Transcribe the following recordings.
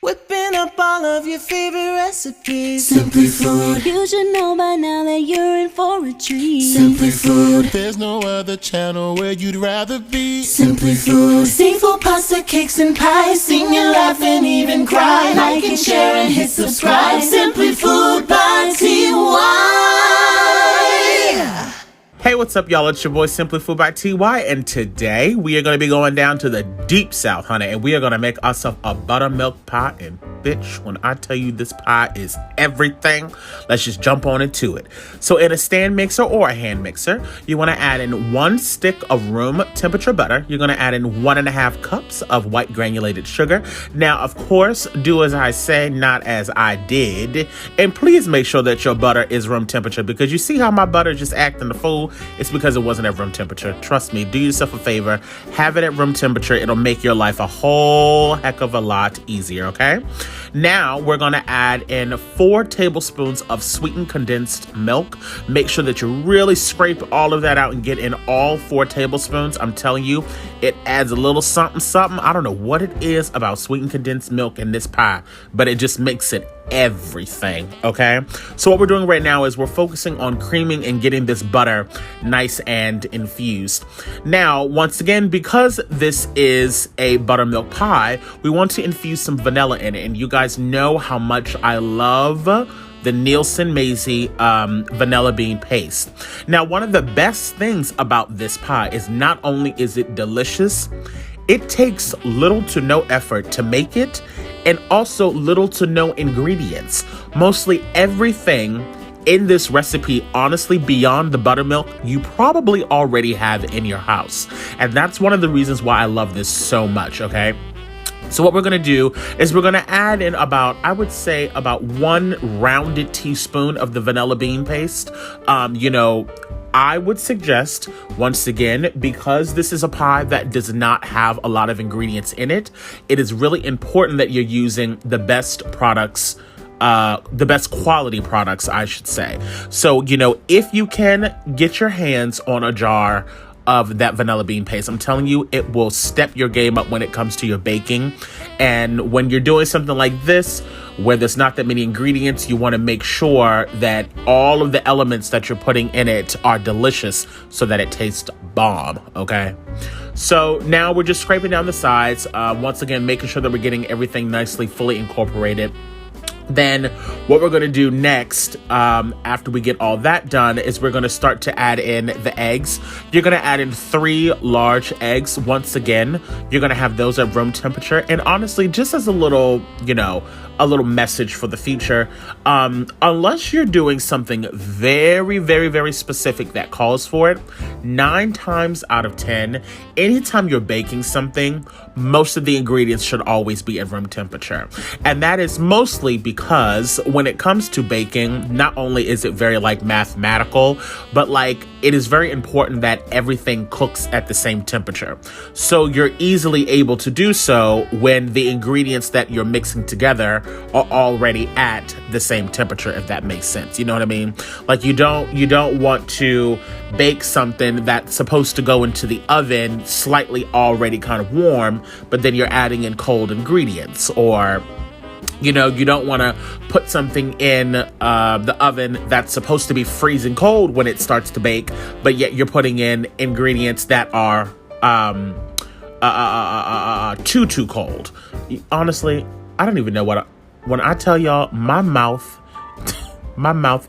Whipping up all of your favorite recipes. Simply Food. You should know by now that you're in for a treat. Simply Food. There's no other channel where you'd rather be. Simply Food. Seafood, pasta, cakes, and pies. Sing and laugh and even cry. Like and share and hit subscribe. Simply Food by TY. Hey, what's up, y'all? It's your boy, Simply Food by TY, and today we are going to be going down to the deep south, honey, and we are going to make ourselves a buttermilk pie. And bitch, when I tell you this pie is everything, let's just jump on into it. So in a stand mixer or a hand mixer, you want to add in 1 stick of room temperature butter. You're going to add in 1.5 cups of white granulated sugar. Now, of course, do as I say, not as I did. And please make sure that your butter is room temperature, because you see how my butter just acting the fool? It's because it wasn't at room temperature. Trust me, do yourself a favor, have it at room temperature. It'll make your life a whole heck of a lot easier, okay? Now we're gonna add in 4 tablespoons of sweetened condensed milk. Make sure that you really scrape all of that out and get in all 4 tablespoons. I'm telling you, it adds a little something, something. I don't know what it is about sweetened condensed milk in this pie, but it just makes it everything, okay? So what we're doing right now is we're focusing on creaming and getting this butter nice and infused. Now, once again, because this is a buttermilk pie, we want to infuse some vanilla in it. And you guys know how much I love the Nielsen Maisie vanilla bean paste. Now, one of the best things about this pie is not only is it delicious, it takes little to no effort to make it, and also little to no ingredients. Mostly everything in this recipe, honestly, beyond the buttermilk, you probably already have in your house. And that's one of the reasons why I love this so much, okay? So what we're gonna do is we're gonna add in about, I would say about 1 rounded teaspoon of the vanilla bean paste. I would suggest, once again, because this is a pie that does not have a lot of ingredients in it, it is really important that you're using the best products, the best quality products, I should say. So, if you can get your hands on a jar of that vanilla bean paste, I'm telling you, it will step your game up when it comes to your baking. And when you're doing something like this, where there's not that many ingredients, you want to make sure that all of the elements that you're putting in it are delicious so that it tastes bomb, okay? So now we're just scraping down the sides, once again, making sure that we're getting everything nicely, fully incorporated. Then what we're going to do next, after we get all that done, is we're going to start to add in the eggs. You're going to add in 3 large eggs. Once again, you're going to have those at room temperature. And honestly, just as a little, a little message for the future, unless you're doing something very, very, very specific that calls for it, 9 times out of 10, anytime you're baking something, most of the ingredients should always be at room temperature. And that is mostly because when it comes to baking, not only is it very mathematical, but it is very important that everything cooks at the same temperature. So you're easily able to do so when the ingredients that you're mixing together are already at the same temperature, if that makes sense. You know what I mean? You don't want to bake something that's supposed to go into the oven slightly already kind of warm, but then you're adding in cold ingredients. Or you don't want to put something in the oven that's supposed to be freezing cold when it starts to bake, but yet you're putting in ingredients that are too cold. Honestly, I don't even know when I tell y'all, my mouth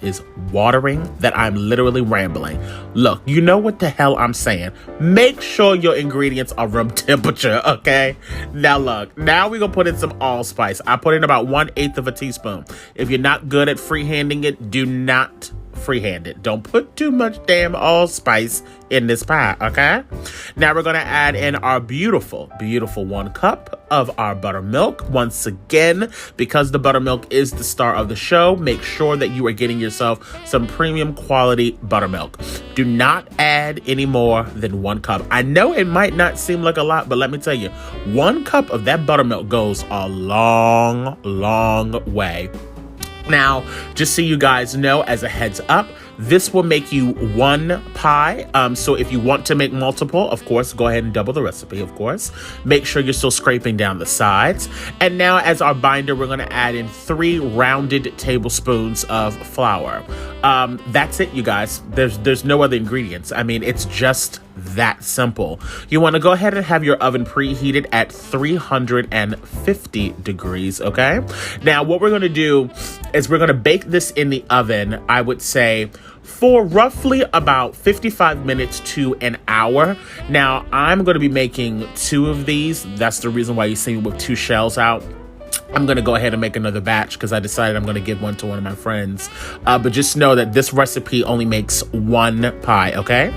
is watering that I'm literally rambling. Look, you know what the hell I'm saying. Make sure your ingredients are room temperature, okay? Now look, now we're gonna put in some allspice. I put in about 1/8 of a teaspoon. If you're not good at freehanding it, do not freehand it. Don't put too much damn allspice in this pie, okay? Now we're gonna add in our beautiful, beautiful 1 cup of our buttermilk. Once again, because the buttermilk is the star of the show, make sure that you are getting yourself some premium quality buttermilk. Do not add any more than 1 cup. I know it might not seem like a lot, but let me tell you, 1 cup of that buttermilk goes a long, long way. Now, just so you guys know, as a heads up, This will make you one pie. So if you want to make multiple, of course, go ahead and double the recipe, of course. Make sure you're still scraping down the sides. And now as our binder, we're gonna add in 3 rounded tablespoons of flour. That's it, you guys. There's no other ingredients. I mean, it's just that simple. You want to go ahead and have your oven preheated at 350 degrees, okay? Now, what we're going to do is we're going to bake this in the oven, I would say, for roughly about 55 minutes to an hour. Now, I'm going to be making 2 of these. That's the reason why you see me with 2 shells out. I'm going to go ahead and make another batch because I decided I'm going to give one to one of my friends. But just know that this recipe only makes 1 pie, okay?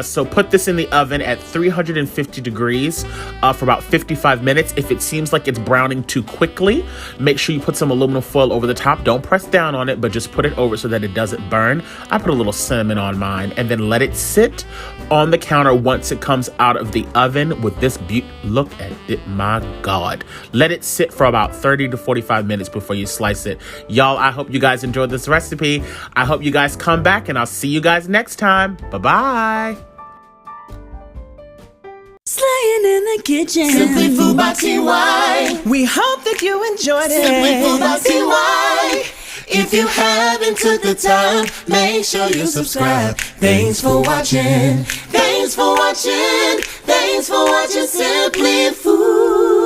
So put this in the oven at 350 degrees for about 55 minutes. If it seems like it's browning too quickly, make sure you put some aluminum foil over the top. Don't press down on it, but just put it over so that it doesn't burn. I put a little cinnamon on mine and then let it sit on the counter once it comes out of the oven with this beauty. Look at it, my God. Let it sit for about 30 to 45 minutes before you slice it. Y'all, I hope you guys enjoyed this recipe. I hope you guys come back and I'll see you guys next time. Bye-bye. Slaying in the kitchen. Simply Food by TY. We hope that you enjoyed it. Simply Food by TY. If you haven't took the time, make sure you subscribe. Thanks for watching. Thanks for watching. Thanks for watching Simply Food.